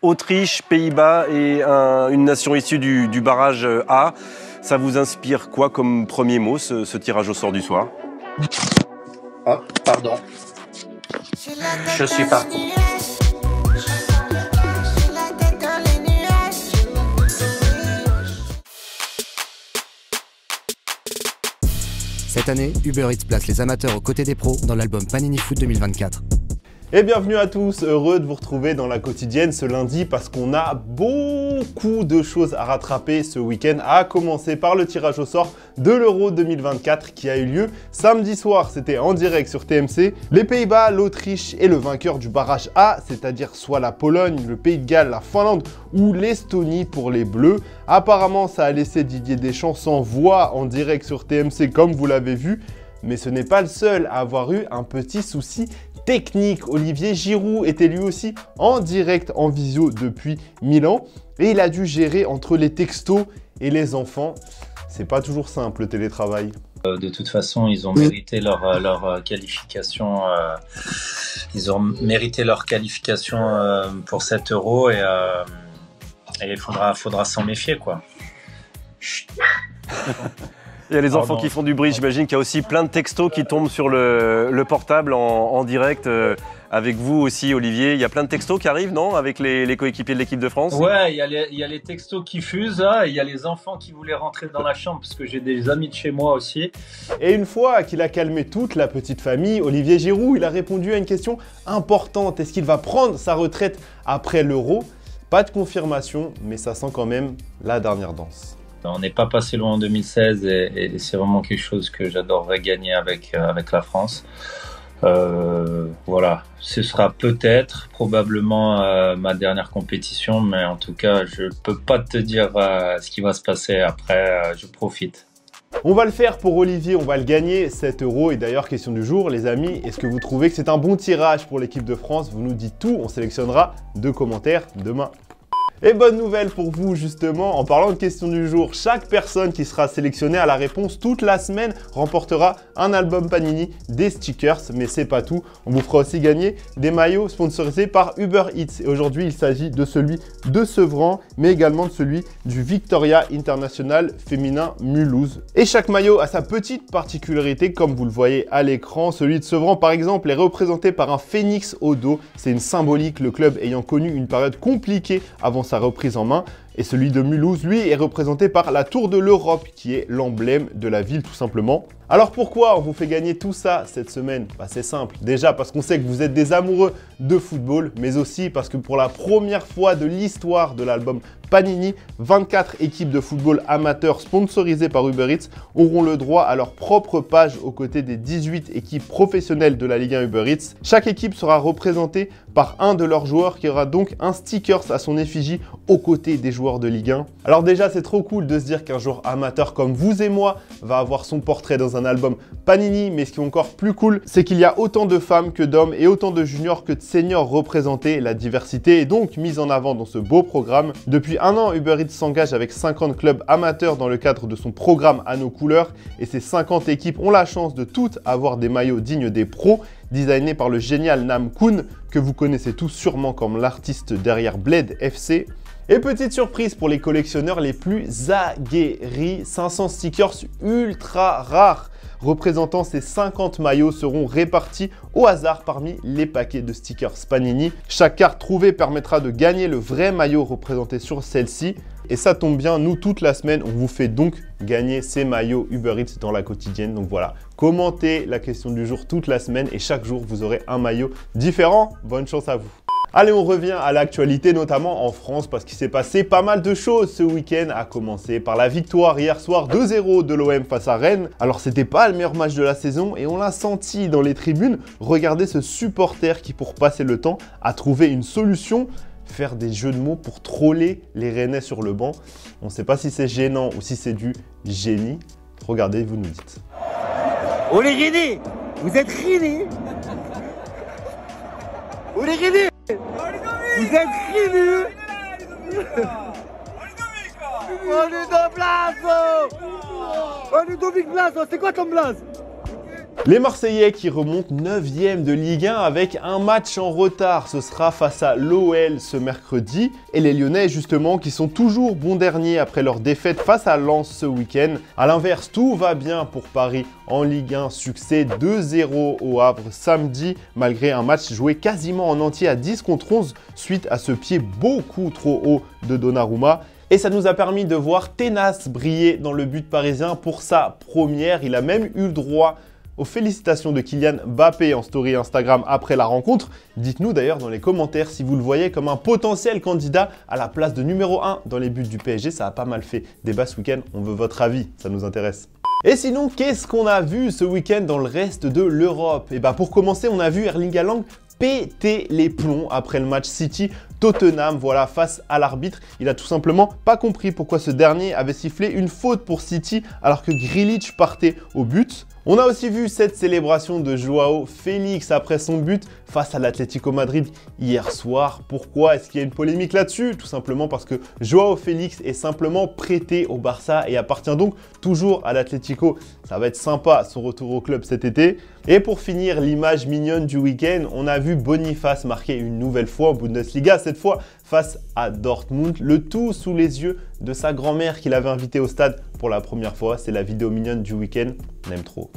Autriche, Pays-Bas et une nation issue du barrage A. Ça vous inspire quoi comme premier mot, ce tirage au sort du soir? Oh, pardon. Je suis parti. Cette année, Uber Eats place les amateurs aux côtés des pros dans l'album Panini Foot 2024. Et bienvenue à tous, heureux de vous retrouver dans la quotidienne ce lundi parce qu'on a beaucoup de choses à rattraper ce week-end, à commencer par le tirage au sort de l'Euro 2024 qui a eu lieu samedi soir, c'était en direct sur TMC. Les Pays-Bas, l'Autriche et le vainqueur du barrage A, c'est-à-dire soit la Pologne, le Pays de Galles, la Finlande ou l'Estonie pour les Bleus. Apparemment, ça a laissé Didier Deschamps sans voix en direct sur TMC comme vous l'avez vu, mais ce n'est pas le seul à avoir eu un petit souci technique. Olivier Giroud était lui aussi en direct en visio depuis Milan et il a dû gérer entre les textos et les enfants. C'est pas toujours simple le télétravail. De toute façon, ils ont mérité leur qualification. Ils ont mérité leur qualification pour cet Euro et il faudra s'en méfier, quoi. Il y a les enfants qui font du bruit, j'imagine qu'il y a aussi plein de textos qui tombent sur le portable en direct avec vous aussi, Olivier. Il y a plein de textos qui arrivent, non? Avec les coéquipiers de l'équipe de France? Ouais, il y a les textos qui fusent, là, et il y a les enfants qui voulaient rentrer dans la chambre, parce que j'ai des amis de chez moi aussi. Et une fois qu'il a calmé toute la petite famille, Olivier Giroud, il a répondu à une question importante. Est-ce qu'il va prendre sa retraite après l'Euro? Pas de confirmation, mais ça sent quand même la dernière danse. On n'est pas passé loin en 2016 et c'est vraiment quelque chose que j'adorerais gagner avec la France. Voilà, ce sera peut-être, probablement ma dernière compétition, mais en tout cas, je peux pas te dire ce qui va se passer après, je profite. On va le faire pour Olivier, on va le gagner, 7 €. Et d'ailleurs, question du jour, les amis, est-ce que vous trouvez que c'est un bon tirage pour l'équipe de France? Vous nous dites tout, on sélectionnera 2 commentaires demain. Et bonne nouvelle pour vous justement, en parlant de question du jour, chaque personne qui sera sélectionnée à la réponse toute la semaine remportera un album Panini, des stickers, mais c'est pas tout. On vous fera aussi gagner des maillots sponsorisés par Uber Eats. Et aujourd'hui, il s'agit de celui de Sevran, mais également de celui du Victoria International féminin Mulhouse. Et chaque maillot a sa petite particularité, comme vous le voyez à l'écran. Celui de Sevran, par exemple, est représenté par un phénix au dos. C'est une symbolique, le club ayant connu une période compliquée avant sa reprise en main. Et celui de Mulhouse, lui, est représenté par la Tour de l'Europe, qui est l'emblème de la ville tout simplement. Alors pourquoi on vous fait gagner tout ça cette semaine? C'est simple. Déjà parce qu'on sait que vous êtes des amoureux de football, mais aussi parce que pour la première fois de l'histoire de l'album Panini, 24 équipes de football amateurs sponsorisées par Uber Eats auront le droit à leur propre page aux côtés des 18 équipes professionnelles de la Ligue 1 Uber Eats. Chaque équipe sera représentée par un de leurs joueurs qui aura donc un sticker à son effigie aux côtés des joueurs de Ligue 1. Alors déjà, c'est trop cool de se dire qu'un joueur amateur comme vous et moi va avoir son portrait dans un album Panini, mais ce qui est encore plus cool, c'est qu'il y a autant de femmes que d'hommes et autant de juniors que de seniors représentés. La diversité est donc mise en avant dans ce beau programme. Depuis un an, Uber Eats s'engage avec 50 clubs amateurs dans le cadre de son programme à nos couleurs et ces 50 équipes ont la chance de toutes avoir des maillots dignes des pros, designés par le génial Nam Koon, que vous connaissez tous sûrement comme l'artiste derrière Bled FC. Et petite surprise pour les collectionneurs les plus aguerris, 500 stickers ultra rares représentant ces 50 maillots seront répartis au hasard parmi les paquets de stickers Panini. Chaque carte trouvée permettra de gagner le vrai maillot représenté sur celle-ci. Et ça tombe bien, nous toute la semaine, on vous fait donc gagner ces maillots Uber Eats dans la quotidienne. Donc voilà, commentez la question du jour toute la semaine et chaque jour, vous aurez un maillot différent. Bonne chance à vous. Allez, on revient à l'actualité, notamment en France, parce qu'il s'est passé pas mal de choses ce week-end, à commencer par la victoire hier soir 2-0 de l'OM face à Rennes. Alors, c'était pas le meilleur match de la saison et on l'a senti dans les tribunes. Regardez ce supporter qui, pour passer le temps, a trouvé une solution, faire des jeux de mots pour troller les Rennais sur le banc. On ne sait pas si c'est gênant ou si c'est du génie. Regardez, vous nous dites. Oh les Rennais, vous êtes Rennais. Oh les Rennais, vous êtes Rennais. Oh Ludovic Blas. Oh Ludovic Blas, c'est quoi ton blaze? Les Marseillais qui remontent 9e de Ligue 1 avec un match en retard. Ce sera face à l'OL ce mercredi. Et les Lyonnais justement qui sont toujours bons derniers après leur défaite face à Lens ce week-end. A l'inverse, tout va bien pour Paris en Ligue 1. Succès 2-0 au Havre samedi malgré un match joué quasiment en entier à 10 contre 11 suite à ce pied beaucoup trop haut de Donnarumma. Et ça nous a permis de voir Tenas briller dans le but parisien pour sa première. Il a même eu le droit aux félicitations de Kylian Mbappé en story Instagram après la rencontre. Dites-nous d'ailleurs dans les commentaires si vous le voyez comme un potentiel candidat à la place de numéro 1 dans les buts du PSG. Ça a pas mal fait débat ce week-end, on veut votre avis, ça nous intéresse. Et sinon, qu'est-ce qu'on a vu ce week-end dans le reste de l'Europe? Et bah pour commencer, on a vu Erling Haaland péter les plombs après le match City-Tottenham, voilà, face à l'arbitre. Il a tout simplement pas compris pourquoi ce dernier avait sifflé une faute pour City alors que Grealish partait au but. On a aussi vu cette célébration de Joao Félix après son but face à l'Atlético Madrid hier soir. Pourquoi est-ce qu'il y a une polémique là-dessus? Tout simplement parce que Joao Félix est simplement prêté au Barça et appartient donc toujours à l'Atlético. Ça va être sympa son retour au club cet été. Et pour finir, l'image mignonne du week-end, on a vu Boniface marquer une nouvelle fois en Bundesliga, cette fois face à Dortmund, le tout sous les yeux de sa grand-mère qu'il avait invité au stade pour la première fois. C'est la vidéo mignonne du week-end, on aime trop.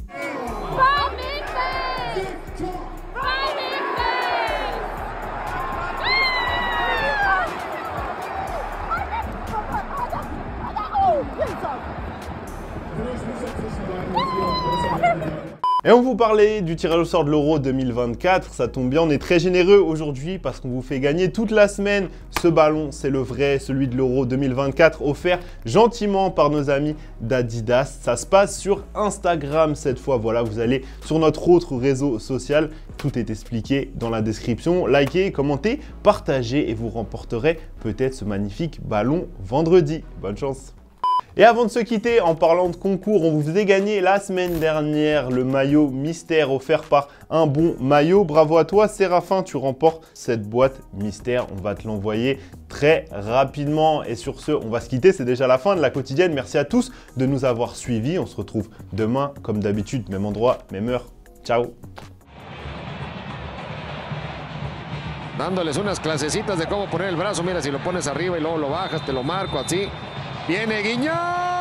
Et on vous parlait du tirage au sort de l'Euro 2024, ça tombe bien, on est très généreux aujourd'hui parce qu'on vous fait gagner toute la semaine ce ballon, c'est le vrai, celui de l'Euro 2024, offert gentiment par nos amis d'Adidas. Ça se passe sur Instagram cette fois, voilà, vous allez sur notre autre réseau social, tout est expliqué dans la description. Likez, commentez, partagez et vous remporterez peut-être ce magnifique ballon vendredi. Bonne chance! Et avant de se quitter, en parlant de concours, on vous faisait gagner la semaine dernière le maillot mystère offert par Un Bon Maillot. Bravo à toi Séraphin, tu remportes cette boîte mystère. On va te l'envoyer très rapidement. Et sur ce, on va se quitter. C'est déjà la fin de la quotidienne. Merci à tous de nous avoir suivis. On se retrouve demain, comme d'habitude, même endroit, même heure. Ciao. Dándoles unas clasecitas de cómo poner el brazo. Mira, si lo pones arriba y luego lo bajas, te lo marco así. ¡Viene Guiñón!